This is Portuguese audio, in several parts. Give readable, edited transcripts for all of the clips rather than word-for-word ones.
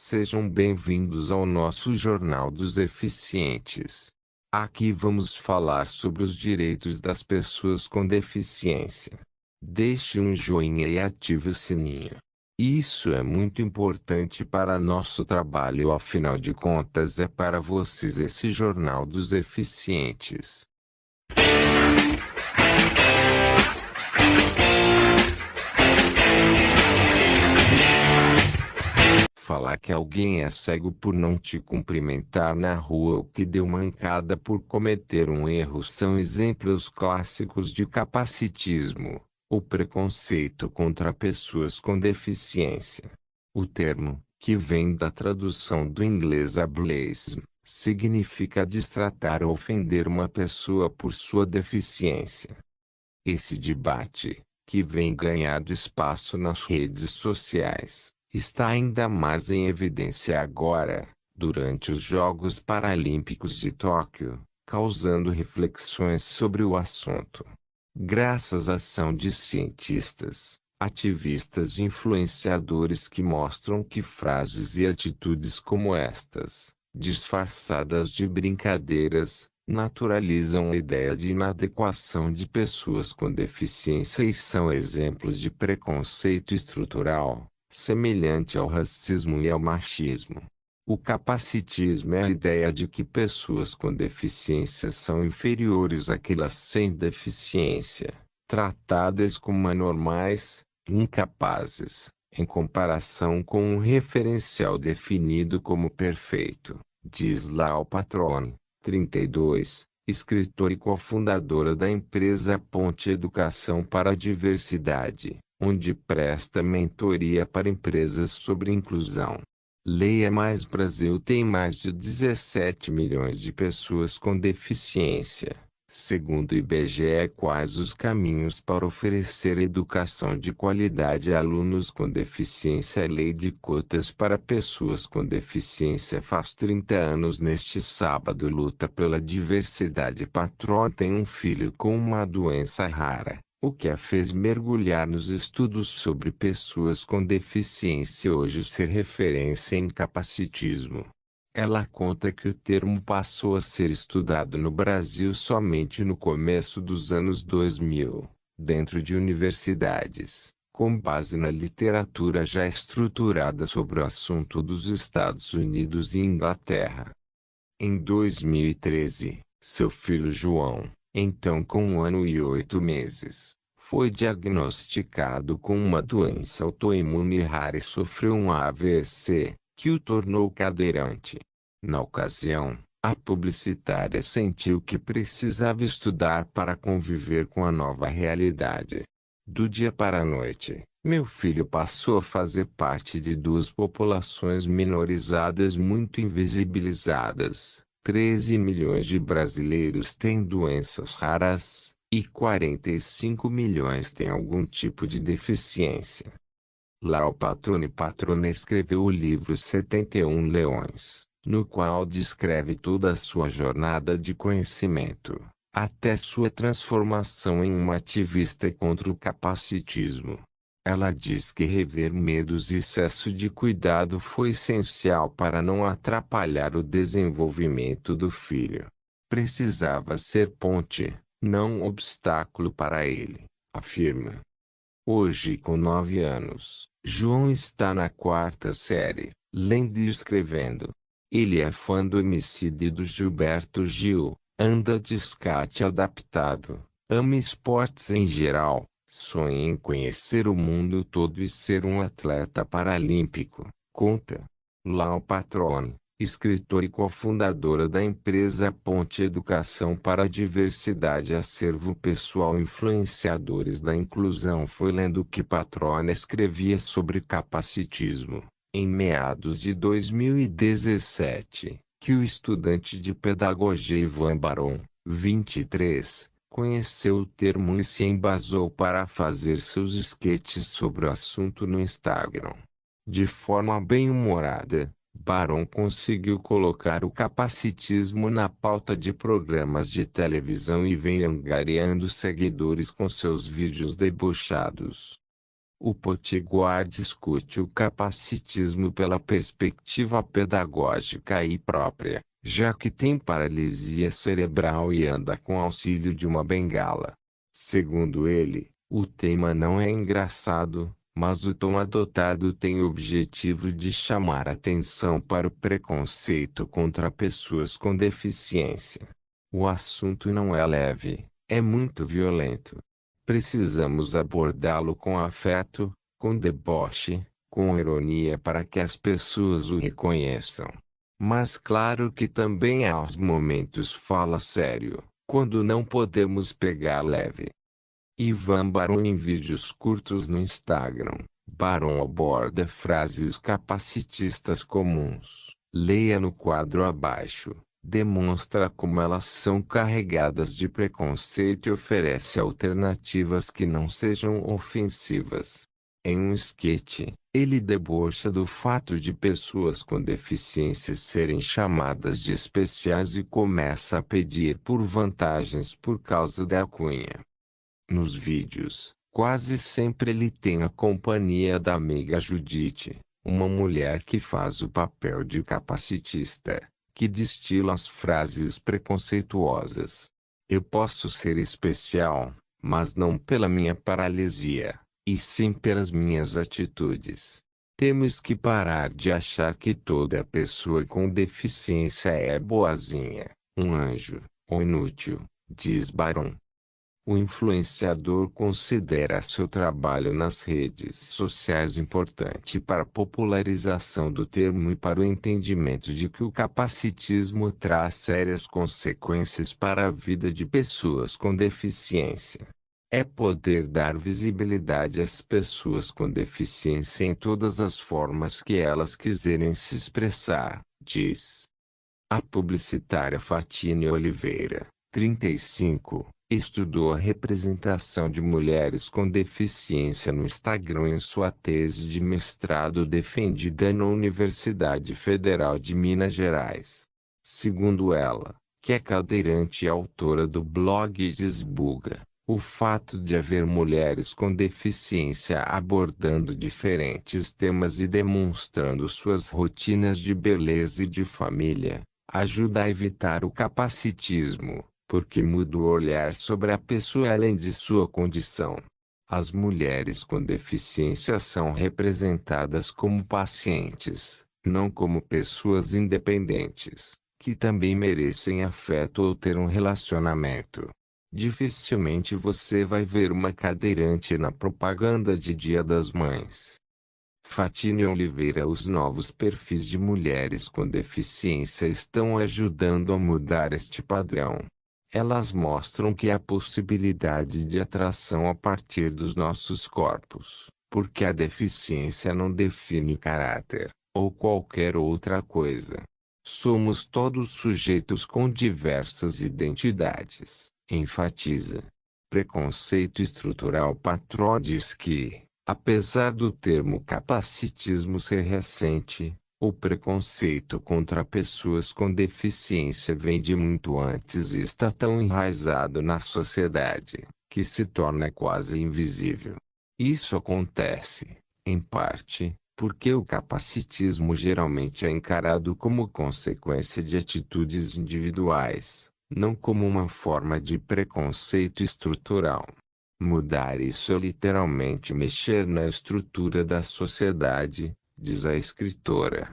Sejam bem-vindos ao nosso Jornal dos Eficientes. Aqui vamos falar sobre os direitos das pessoas com deficiência. Deixe um joinha e ative o sininho. Isso é muito importante para nosso trabalho, afinal de contas é para vocês esse Jornal dos Eficientes. Falar que alguém é cego por não te cumprimentar na rua ou que deu mancada por cometer um erro são exemplos clássicos de capacitismo, ou preconceito contra pessoas com deficiência. O termo, que vem da tradução do inglês ableism, significa destratar ou ofender uma pessoa por sua deficiência. Esse debate, que vem ganhando espaço nas redes sociais, está ainda mais em evidência agora, durante os Jogos Paralímpicos de Tóquio, causando reflexões sobre o assunto. Graças à ação de cientistas, ativistas e influenciadores que mostram que frases e atitudes como estas, disfarçadas de brincadeiras, naturalizam a ideia de inadequação de pessoas com deficiência e são exemplos de preconceito estrutural, semelhante ao racismo e ao machismo. O capacitismo é a ideia de que pessoas com deficiência são inferiores àquelas sem deficiência, tratadas como anormais, incapazes, em comparação com um referencial definido como perfeito, diz Lau Patrone, 32, escritora e cofundadora da empresa Ponte Educação para a Diversidade, onde presta mentoria para empresas sobre inclusão. Leia Mais. Brasil tem mais de 17 milhões de pessoas com deficiência. Segundo o IBGE, quais os caminhos para oferecer educação de qualidade a alunos com deficiência? A lei de cotas para pessoas com deficiência faz 30 anos neste sábado. Luta pela diversidade. Patrão tem um filho com uma doença rara, o que a fez mergulhar nos estudos sobre pessoas com deficiência e hoje ser referência em capacitismo. Ela conta que o termo passou a ser estudado no Brasil somente no começo dos anos 2000, dentro de universidades, com base na literatura já estruturada sobre o assunto dos Estados Unidos e Inglaterra. Em 2013, seu filho João, então com 1 ano e 8 meses, foi diagnosticado com uma doença autoimune rara e sofreu um AVC, que o tornou cadeirante. Na ocasião, a publicitária sentiu que precisava estudar para conviver com a nova realidade. Do dia para a noite, meu filho passou a fazer parte de duas populações minorizadas muito invisibilizadas. 13 milhões de brasileiros têm doenças raras, e 45 milhões têm algum tipo de deficiência. Lau Patrone escreveu o livro 71 Leões, no qual descreve toda a sua jornada de conhecimento, até sua transformação em uma ativista contra o capacitismo. Ela diz que rever medos e excesso de cuidado foi essencial para não atrapalhar o desenvolvimento do filho. Precisava ser ponte, não obstáculo para ele, afirma. Hoje, com 9 anos, João está na 4ª série, lendo e escrevendo. Ele é fã do Emicida e do Gilberto Gil, anda de skate adaptado, ama esportes em geral, sonha em conhecer o mundo todo e ser um atleta paralímpico, conta Lau Patrone, escritora e cofundadora da empresa Ponte Educação para a Diversidade. Acervo pessoal. Influenciadores da inclusão. Foi lendo que Patrone escrevia sobre capacitismo, em meados de 2017, que o estudante de pedagogia Ivan Baron, 23, conheceu o termo e se embasou para fazer seus sketches sobre o assunto no Instagram. De forma bem-humorada, Baron conseguiu colocar o capacitismo na pauta de programas de televisão e vem angariando seguidores com seus vídeos debochados. O Potiguar discute o capacitismo pela perspectiva pedagógica e própria, já que tem paralisia cerebral e anda com auxílio de uma bengala. Segundo ele, o tema não é engraçado, mas o tom adotado tem o objetivo de chamar atenção para o preconceito contra pessoas com deficiência. O assunto não é leve, é muito violento. Precisamos abordá-lo com afeto, com deboche, com ironia para que as pessoas o reconheçam. Mas claro que também há os momentos fala sério, quando não podemos pegar leve. Ivan Barão em vídeos curtos no Instagram, Barão aborda frases capacitistas comuns. Leia no quadro abaixo. Demonstra como elas são carregadas de preconceito e oferece alternativas que não sejam ofensivas. Em um esquete, ele debocha do fato de pessoas com deficiência serem chamadas de especiais e começa a pedir por vantagens por causa da alcunha. Nos vídeos, quase sempre ele tem a companhia da amiga Judite, uma mulher que faz o papel de capacitista, que destila as frases preconceituosas. Eu posso ser especial, mas não pela minha paralisia, e sim pelas minhas atitudes. Temos que parar de achar que toda pessoa com deficiência é boazinha, um anjo, ou inútil, diz Barão. O influenciador considera seu trabalho nas redes sociais importante para a popularização do termo e para o entendimento de que o capacitismo traz sérias consequências para a vida de pessoas com deficiência. É poder dar visibilidade às pessoas com deficiência em todas as formas que elas quiserem se expressar, diz a publicitária Fatine Oliveira, 35. Estudou a representação de mulheres com deficiência no Instagram em sua tese de mestrado defendida na Universidade Federal de Minas Gerais. Segundo ela, que é cadeirante e autora do blog Desbuga, o fato de haver mulheres com deficiência abordando diferentes temas e demonstrando suas rotinas de beleza e de família, ajuda a evitar o capacitismo, porque muda o olhar sobre a pessoa além de sua condição. As mulheres com deficiência são representadas como pacientes, não como pessoas independentes, que também merecem afeto ou ter um relacionamento. Dificilmente você vai ver uma cadeirante na propaganda de Dia das Mães. Fatine Oliveira. Os novos perfis de mulheres com deficiência estão ajudando a mudar este padrão. Elas mostram que há possibilidade de atração a partir dos nossos corpos, porque a deficiência não define caráter, ou qualquer outra coisa. Somos todos sujeitos com diversas identidades, enfatiza. Preconceito estrutural. Patró diz que, apesar do termo capacitismo ser recente, o preconceito contra pessoas com deficiência vem de muito antes e está tão enraizado na sociedade, que se torna quase invisível. Isso acontece, em parte, porque o capacitismo geralmente é encarado como consequência de atitudes individuais, não como uma forma de preconceito estrutural. Mudar isso é literalmente mexer na estrutura da sociedade, diz a escritora.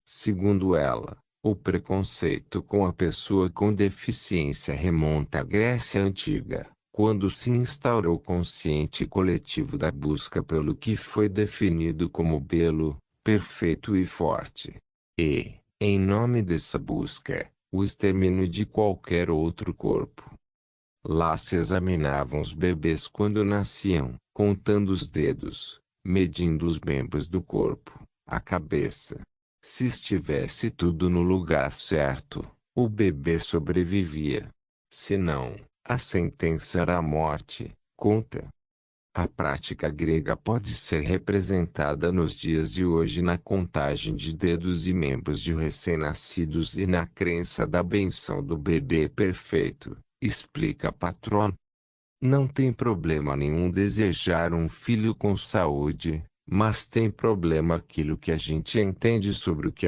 Segundo ela, o preconceito com a pessoa com deficiência remonta à Grécia Antiga, quando se instaurou o consciente coletivo da busca pelo que foi definido como belo, perfeito e forte. E, em nome dessa busca, o extermínio de qualquer outro corpo. Lá se examinavam os bebês quando nasciam, contando os dedos, medindo os membros do corpo, a cabeça. Se estivesse tudo no lugar certo, o bebê sobrevivia. Se não, a sentença era a morte, conta. A prática grega pode ser representada nos dias de hoje na contagem de dedos e membros de recém-nascidos e na crença da benção do bebê perfeito, explica a patrona. Não tem problema nenhum desejar um filho com saúde, mas tem problema aquilo que a gente entende sobre o que